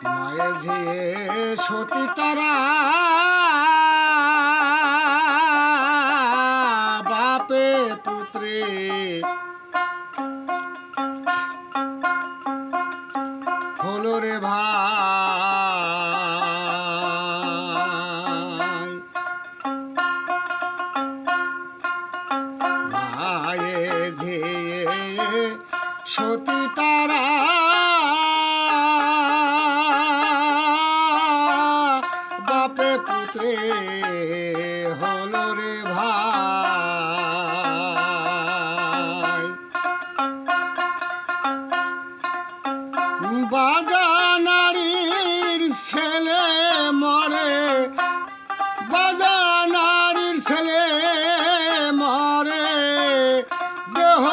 মায়ে ঝিয়ে সতী তারা বাপে পুত্রে হলো রে ভাই। মায়ে ঝিয়ে সতী তারা বাপে পুত্রে হলো রে ভাই। বাজানারীর ছেলে মরে, বাজানারীর ছেলে মরে, দেহ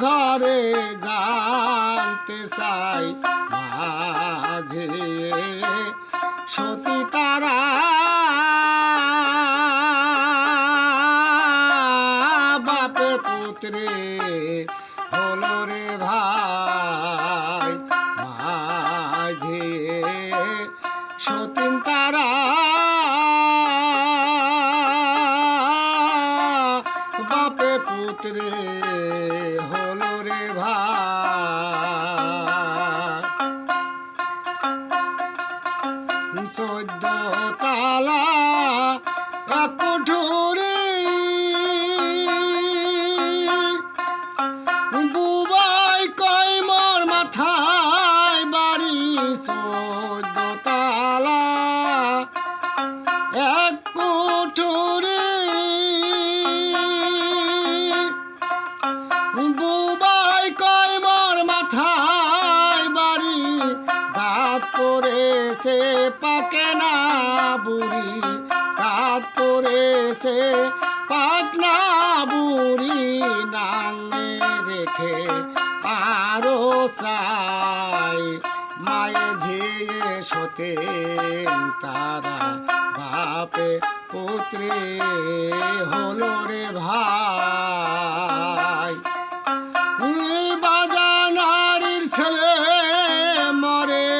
ঘরে জানতে চাই মাঝে সতী তারা বাপে পুত্রে হলো রে ভাই। মাঝে সতীন তারা বাপে পুত্রে হলো রে ভাই। 14 তালা এক কুঠুরি বুবাই কয় মোর মাথায় বাড়ি। 14 তালা এক কুঠুরি বুবাই কয় মোর মাথায় বাড়ি। দাঁত পড়েছে পাকে না বুড়ি, দাঁত পড়েছে পাক না বুড়ি। নাঙে রেখে আরো চাই মায়ে ঝিয়ে সতেন তারা বাপে পুত্রে হলো রে ভাই। বাজানারীর ছেলে মরে,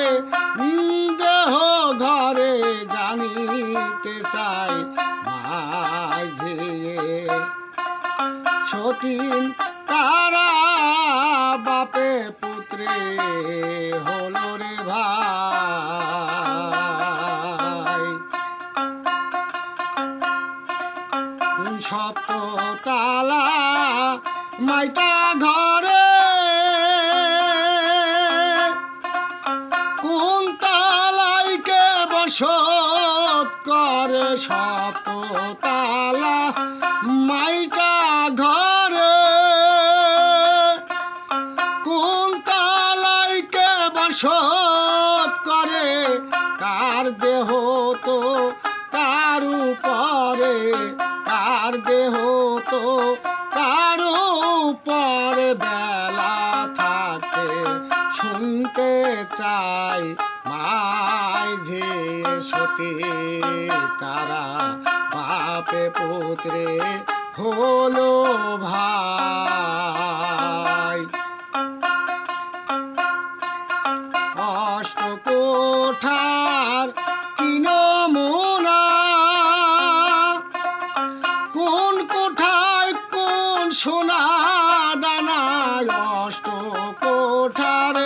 দেহ ঘরে জানিতে চাই মাঝে সতীন তারা বাপে পুত্রে হলো রে ভাই। 17 তালা মাইটা ঘরে কোন তালাইকে বসত করে। 17 তালা মাইটা ঘরে কোন তালাইকে বসত করে। কার দেহ তো কার উপরে, কার দেহ তো কার উপরে। বেলা থাকে শুনতে চাই মাঝে সতী তারা বাপে পুত্রে হলো ভাই। অষ্টকোঠার কি নমুনা, কোন কোঠায় কোন সোনা দানায়। অষ্টকোঠার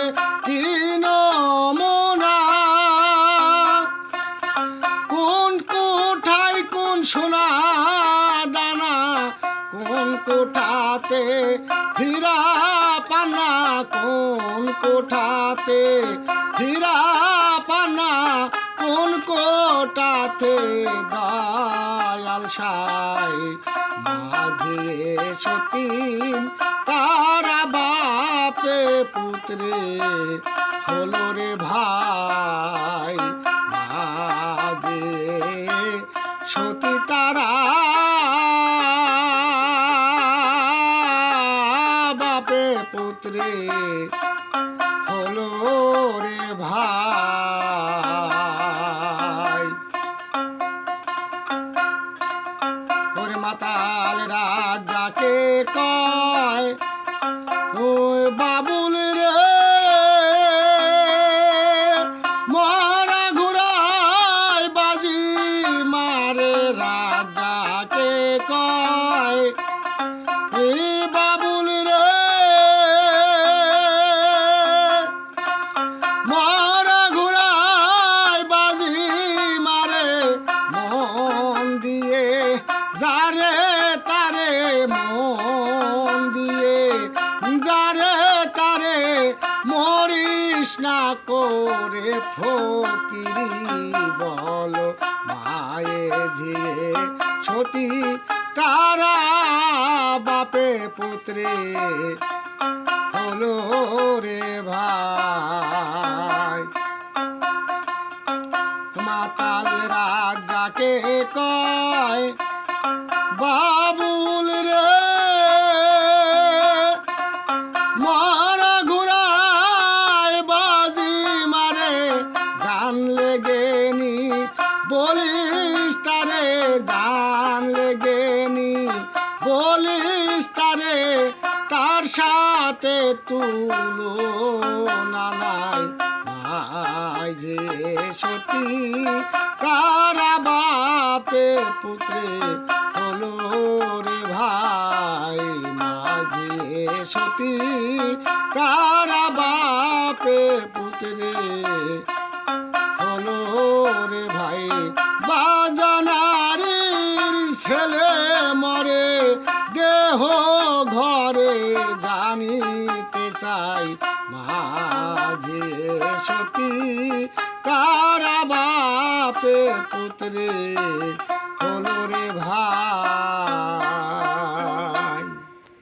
কি নমুনা, কোন কোঠায় কোন সোনা দানা। কোন কোঠাতে হীরা পানা, কোন কোঠাতে হীরা পানা। কোন কোটাতে দয়াল সাই মাঝে সতীন তারা বাপে পুত্রে হলো রে ভাই। মাঝে সতী তারা বাপে পুত্রে হলো রে ভাই। ওরে মাতাল রাজাকে কয় ওই বাবুল রে না করে ফকিরি বলো মায়ে ঝিয়ে সতী তারা বাপে পুত্রে হলো রে ভাই। মাতাল রাজাকে কয় বাবুল রে মারা ঘুরায় বাজি মারে জান লেগেনি বলিস তারে জান লেগেনি বলিস তারে তার সাথে তুলো নানাই মাই যে সতী তারা বাপে পুত্রে হলো রে ভাই। মাঝে সতী তারা বাপে পুত্রে হলো রে ভাই। বাজানারির ছেলে মরে দেহ ঘরে জানিতে চাই মাঝে সতী তারা বাপে পুত্রে হলো রে ভাই।